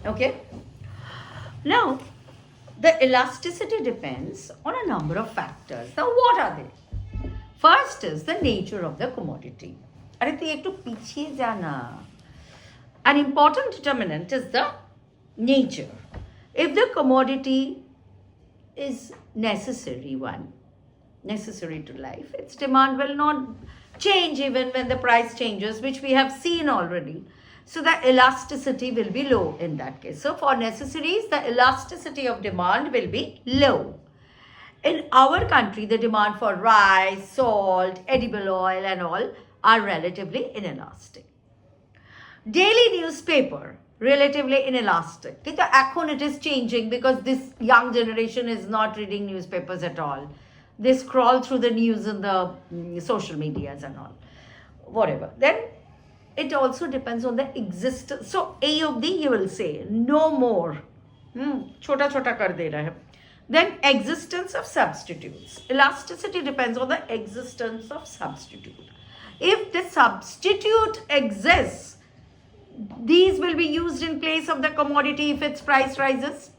Okay? Now, the elasticity depends on a number of factors. Now, what are they? First is the nature of the commodity. अरे तू एक तो पीछे जाना. An important determinant is the nature. If the commodity is necessary to life, its demand will not change even when the price changes, which we have seen already. So the elasticity will be low in that case. So for necessaries, the elasticity of demand will be low. In our country, the demand for rice, salt, edible oil and all are relatively inelastic. Daily newspaper, relatively inelastic. It is changing because this young generation is not reading newspapers at all. They scroll through the news and the social medias and all. Whatever. Then it also depends on the existence. So A of D, you will say, no more. Chota chota kar de raha hai. Then existence of substitutes. Elasticity depends on the existence of substitute. If the substitute exists, these will be used in place of the commodity if its price rises.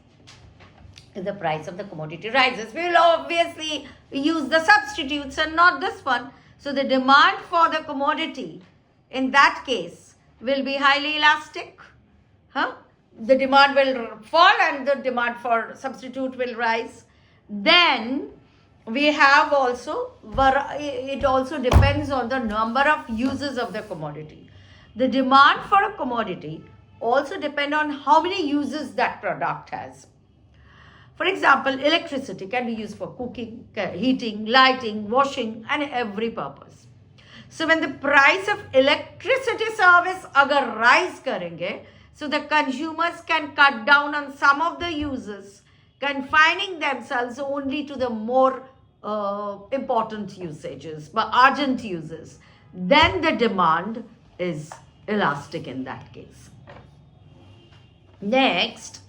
If the price of the commodity rises, we will obviously use the substitutes and not this one. So the demand for the commodity in that case will be highly elastic. The demand will fall and the demand for substitute will rise. Then we have also, it also depends on the number of uses of the commodity. The demand for a commodity also depends on how many uses that product has. For example, electricity can be used for cooking, heating, lighting, washing, and every purpose. So when the price of electricity service agar rise karenge, so the consumers can cut down on some of the uses, confining themselves only to the more important usages, but urgent uses. Then the demand is elastic in that case. Next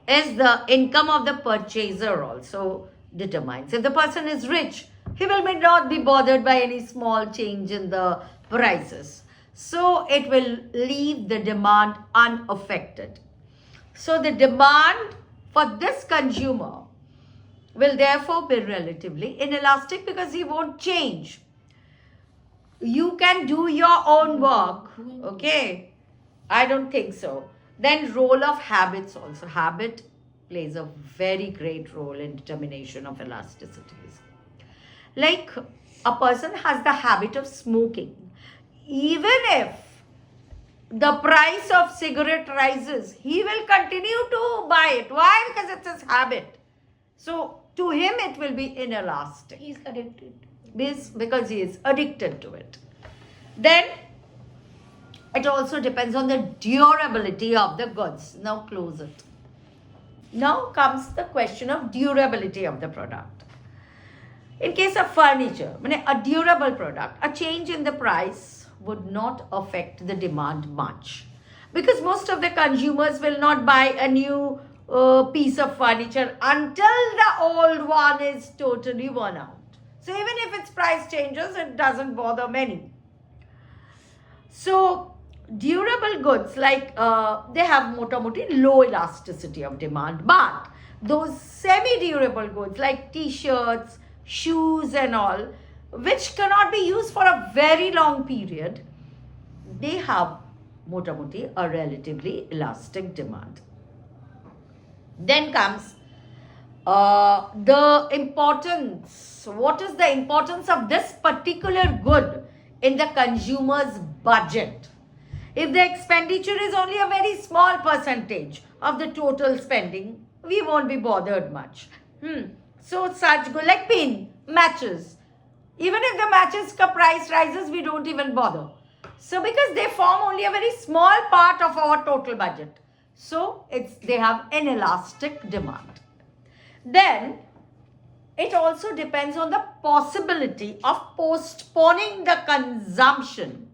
is the income of the purchaser also determines. If the person is rich, he will not be bothered by any small change in the prices. So it will leave the demand unaffected. So the demand for this consumer will therefore be relatively inelastic because he won't change. You can do your own work, okay? I don't think so. Then role of habits also. Habit plays a very great role in determination of elasticities. Like a person has the habit of smoking. Even if the price of cigarette rises, he will continue to buy it. Why? Because it's his habit. So to him it will be inelastic. He's addicted. Because he is addicted to it. Then it also depends on the durability of the goods. Now close it. Now comes the question of durability of the product. In case of furniture, a durable product, a change in the price would not affect the demand much. Because most of the consumers will not buy a new piece of furniture until the old one is totally worn out. So even if its price changes, it doesn't bother many. So durable goods like they have low elasticity of demand, but those semi-durable goods like t-shirts, shoes and all, which cannot be used for a very long period, they have a relatively elastic demand. Then comes the importance. What is the importance of this particular good in the consumer's budget? If the expenditure is only a very small percentage of the total spending, we won't be bothered much. So such good like pin, matches. Even if the matches price rises, we don't even bother. So because they form only a very small part of our total budget. So they have an elastic demand. Then it also depends on the possibility of postponing the consumption.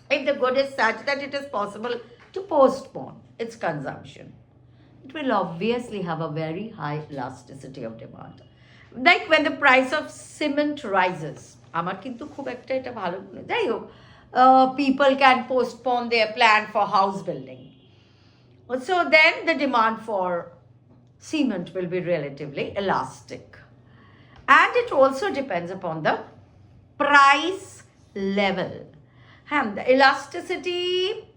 If the good is such that it is possible to postpone its consumption, it will obviously have a very high elasticity of demand. Like when the price of cement rises, people can postpone their plan for house building. So then the demand for cement will be relatively elastic. And it also depends upon the price level. The elasticity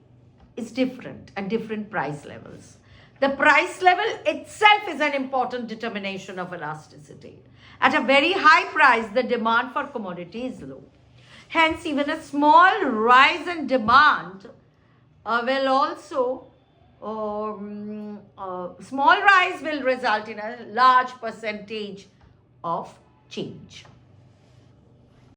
is different at different price levels. The price level itself is an important determination of elasticity. At a very high price, the demand for commodity is low. Hence, even a small rise in demand will also, small rise will result in a large percentage of change.